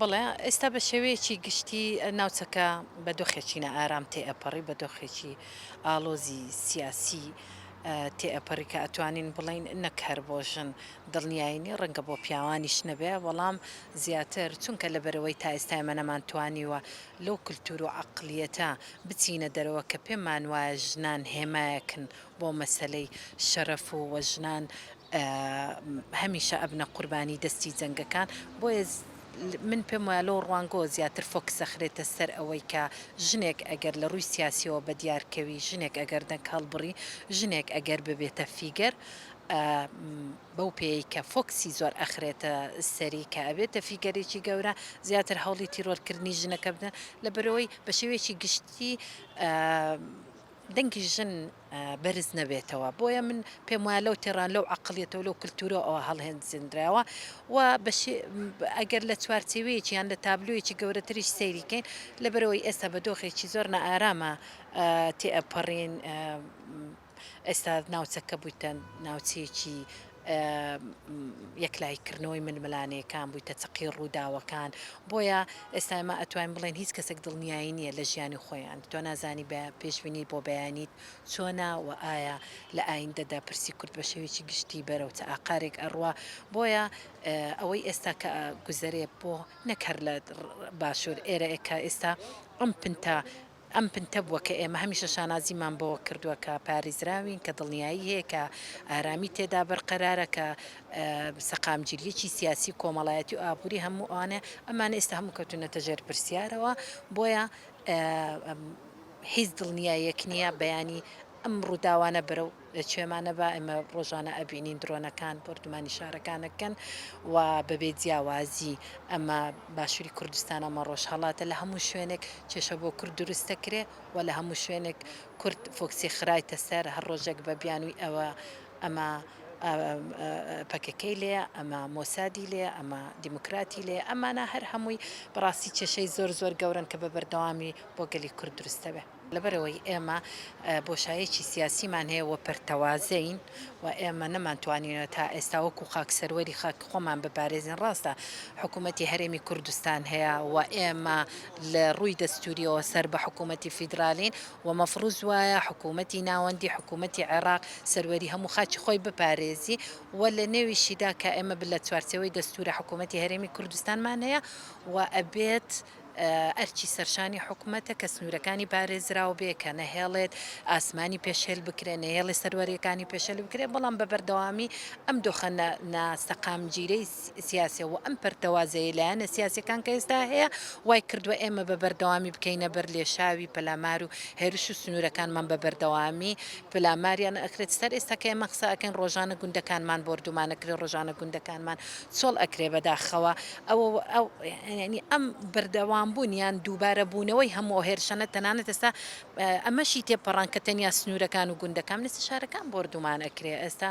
بەڵێ ئێستا بە شێوەیەکی گشتی ناوچەکە بە دۆخێکینە ئارام تێئەپەڕی بە دۆخێکی ئالۆزی سیاسی تێئەپەڕی کە ئەتوانین بڵین نەک هەر بۆ ژن دڵنیایینی ڕەنگە بۆ پیاوانیش نەبێ بەڵام زیاتر چونکە لەبەرەوەی تا ئێستای نەمانتوانیوە لەو کللتور و عقلیەتە بچینە دەرەوە کە پێمان وایە ژنان هێمایەکن بۆ مەسلەی شەرەف و وەژنان هەمیشە ئەبنە قوربانی دەستی جەنگەکان بۆیە من پێم وایە لەو ڕوانگۆ زیاتر فۆکسەخرێتە سەر ئەوەی کە ژنێک ئەگەر لە ڕووی سیاسیەوە بە دیارکەوی ژنێک ئەگەر دەنگ هەڵبڕی ژنێک ئەگەر ببێتە فیگەر بەو پێی کە فۆکسی زۆر ئەخرێتە سەری کە ئەبێتە فیگەرێکی گەورە زیاتر هەوڵی تیرۆرکردنی ژنەکە بدەن لە بەرەوەی بە شێوەیەکی گشتی دەنگی ژن بەرز نەبێتەوە بۆیە من پێم وایە لەو تێڕان لەو عقلیەتەوە لەو کللتورە ئەوە هەڵهێنجراوە و ئەگەر لە چوارچێوەیەکی یان لە تابلوویەکی گەورەتریش سەیریکەین لەبەرەوەی ئێستا بە دۆخێکی زۆر نەئارامە تێئەپەڕین ئێستا ناوچەکە بوویتە ناوچەیەکی یەکلایکردنەوەی ململانەیەکان بوویتە چەقی ڕووداوەکان بۆیە ئێستا ئێمە ئەتوانین بڵێن هیچ کەسێک دڵنیایی نییە لە ژیانی خۆیان تۆ نازانی پێشبینی بۆ بەیانیت چۆنا و ئایا لە ئایندەدا پرسی کورد بە شێوێکی گشتی بەرەو چە ئاقارێک ئەڕوا بۆیە ئەوەی ئێستا کە گوزەرێ بۆ نەکەر لە باشوور ئێرەکە ئێستا ئەم پنتە بووە کە ئێمە هەمیشە شانازیمان بۆ کردووە کە پارێزراوین کە دڵنیایی هەیە کە ئارامی تێدا بەرقەرارە کە سەقامگیریەکی سیاسی کۆمەڵایەتی و ئابووری هەموو ئەوانە ئەمانە ئێستا هەموو کەوتونەتە ژێر پرسیارەوە بۆیە هیچ دڵنیایەک نییە بەیانی ئەم ڕووداوانە بەرەو کوێمانە بە ئێمە ڕۆژانە ئەبینین درۆنەکان بردومانی شارەکانەکەن و بەبێ جیاوازی ئەمە باشووری کوردستان ئەمە ڕۆژهەڵاتە لە هەموو شوێنێک کێشە بۆ کورد دروستە کرێ و لە هەموو شوێنێک کورد فۆکسی خرایتە سەر هەر ڕۆژێک بە بیانووی ئەمە پەکەکەی لێ ئەمە مۆسادی لێ ئەمە دیموکراتی لێ ئەمانە هەر هەمووی بەڕاستی کێشەی زۆر زۆر گەورن کە بە بەردەوامی بۆ گەلی کورد دروستە بێ لەبەرەوەی ئێمە بۆشایەکی سیاسیمان هەیە وە پەرتەوازەین و ئێمە نەمانتوانینەوە تا ئێستا وەکو خاکسەروەری خاک خۆمان بپارێزین ڕاستە حکوومەتی هەرێمی کوردستان هەیە و ئێمە لە ڕووی دەستوریەوە سەر بە حکوومەتی فیدرالین و مەفروض وایە حکوومەتی ناوەندی حکوومەتی عێراق سەروەری هەموو خاچی خۆی بپارێزی و لە نێویشیدا کە ئێمە لە چوارچەوەی دەستورە حکوومەتی هەرێمی کوردستانمان هەیە و ئەبێت ئەرچی سەرشانی حکوومەتە کە سنوورەکانی پارێزراو بێ کە نەهێڵێت ئاسمانی پێشێل بکرێن نەهێڵێ سەروەریەکانی پێشێل بکرێت بەڵام بە بەردەوامی ئەم دۆخە ناسەقامگیرەی سیاسە و ئەم پەرتەوازەیە لایەنە سیاسەکان کە ئێستا هەیە وای کردووە ئێمە بە بەردەوامی بکەینە بەر لێشاوی پەلامار و هێرش و سنوورەکانمان بە بەردەوامی پلاماریان ئەکرێت سەر ئێستا کە ئێمە قسە ئەکەین ڕۆژانە گوندەکانمان بردومانەکرێ ڕۆژانە گوندەکانمان چۆڵ ئەکرێ بەداخەوە ئەو ینی ئەم بەردەوام بوونیان دووبارە بوونەوەی هەموو هێرشەنە تەنانەت ئێستا ئەمەشی تێپەڕان کە تەنیا سنوورەکان و گوندەکان لە شارەکان بردومان ئەکرێ ئێستا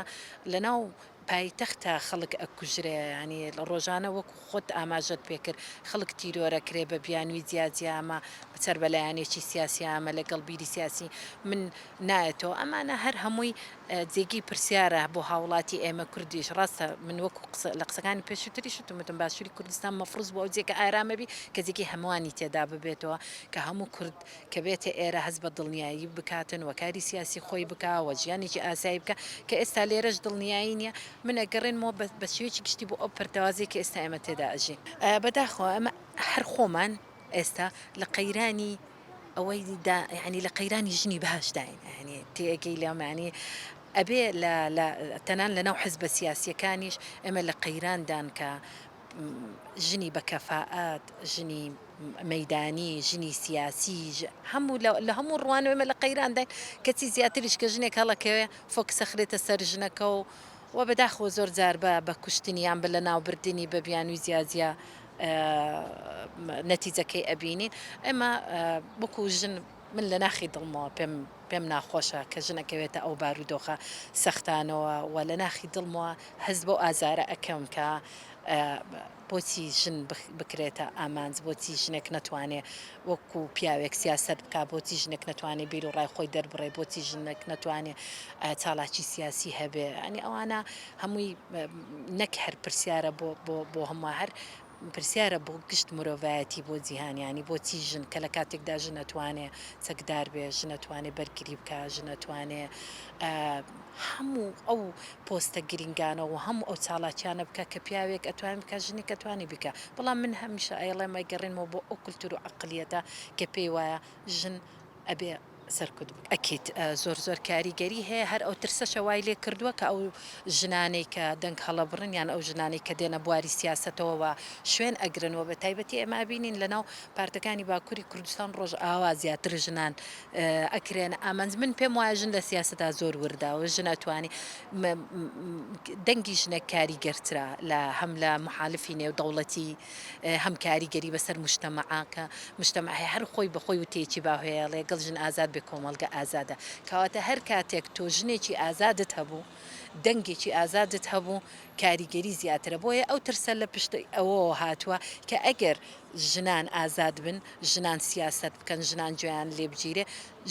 لەناو پایتەختە خەڵک ئەکوژرێ ینی لە ڕۆژانە وەکو خۆت ئاماژەت پێکرد خەڵک تیرۆرەکرێ بە بیانووی جیاجیامە بچەر بەلایەنێکی سیاسی ئامە لەگەڵ بیری سیاسی من نایەتەوە ئەمانە هەر هەمووی جێگی پرسیارە بۆ هاوڵاتی ئێمە کوردیش ڕاستە من وەکو لە قسەکانی پێشووتری شتمتم باشووری کوردستان مەفروض بۆ ئەو جێکە ئارامەبی کە جێکی هەمووانی تێدا ببێتەوە کە هەموو کورد کە بێتە ئێرە هەست بە دڵنیایی بکاتن وەکاری سیاسی خۆی بکوە ژیانێکی ئاسایی بکە کە ئێستا لێرەش دڵنیایی نییە من ئەگەڕێنەوە بە شێوەیەکی گشتی بۆ ئەو پەرتەوازی کە ئێستا ئێمە تێدا ئەژین بەداخەوە ئەمە هەر خۆمان ئێستا لە قەیرانی ئەوەی ینی لە قەیرانی ژنی بەهشداین ینی تێگەی لەمانی ئەبێ تەنان لەناو حزبە سیاسیەکانیش ئێمە لە قەیراندان کە ژنی بە کەفاءات ژنی مەدانی ژنی سیاسی هەموو لە هەموو ڕوانەوە ئێمە لە قەیرانداین کەچی زیاتریش کە ژنێک هەڵەکەوێ فۆکسەخرێتە سەر ژنەکە و بەداخەوە زۆر جار بە کوشتنیان بە لە ناوبردننی بە بیانووی زیازیە نەتیجەکەی ئەبینین ئێمە بکو ژن من لە ناخی دڵمەوە پێم ناخۆشە کە ژنەکەوێتە ئەو بارودۆخە سەختانەوە و لە ناخی دڵمەوە هەست بۆ ئازارە ئەەکەم کە بۆچی ژن بکرێتە ئامانج بۆچی ژنێک نەتوانێت وەکو پیاوێک سیاست بک بۆچی ژنێک نەتوانێت بیر و ڕای خۆی دەربڕێ بۆچی ژنێک نەتوانێت چاڵاکی سیاسی هەبێ ئەنی ئەوانە هەمووی نەک هەر پرسیارە بۆ هەموو هەر پرسیارە بۆ گشت مرۆڤایەتی بۆ جیهانیانی بۆچی ژن کە لە کاتێکدا ژن ئەتوانێ چەکدار بێ ژن ئەتوانێ بەرگری بکە ژن ئەتوانێ هەموو ئەو پۆستە گرنگانەوە و هەموو ئەو چاڵاکیانە بکە کە پیاوێک ئەتوان بکە ژنێک ئەتوانی بکە بەڵام من هەمیشە ئەڵێ مەگەڕێنەوە بۆ ئەو کولتور و عقلیەتە کە پێی وایە ژن ئەبێ سەرکوت ئەکیت زۆر کاریگەری هەیە هەر ئەو ترسەشە وای لێ کردووە کە ئەو ژنانەی کە دەنگ هەڵەبڕن یان ئەو ژنانەی کە دێنە بواری سیاسەتەوە شوێن ئەگرنەوە بە تایبەتی ئەمە بینین لەناو پارتەکانی باکووری کوردستان ڕۆژ ئاوا زیاتر ژنان ئەکرێنە ئامانج من پێم وایە ژن لە سیاسەتا زۆر ورداوە ژن ئەتوانی دەنگی ژنە کاریگەرترا لە هەم لە محالفی نێودەوڵەتی هەم کاریگەری بەسەر مجتەمەعاکە مجتەمەع هەر خۆی بەخۆی و تێکی باهەیە لەگەڵ ژن ئازاد بێ کۆمەڵگە ئازادە کەواتە هەر کاتێک تۆ ژنێکی ئازادت هەبوو دەنگێکی ئازادت هەبوو کاریگەری زیاترە بۆیە ئەو ترسە لە پشت ئەوەوە هاتووە کە ئەگەر ژنان ئازاد بن ژنان سیاست بکەن ژنان گوێیان لێبگیرێ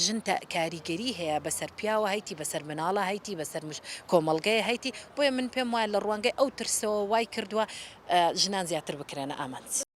ژن کاریگەری هەیە بەسەر پیاوە هەیتی بەسەر مناڵە هەیتی بەسەر کۆمەلگەیە هەیتی بۆیە من پێم وایە لە ڕوانگەی ئەو ترسەوە وای کردووە ژنان زیاتر بکرێنە ئامانج.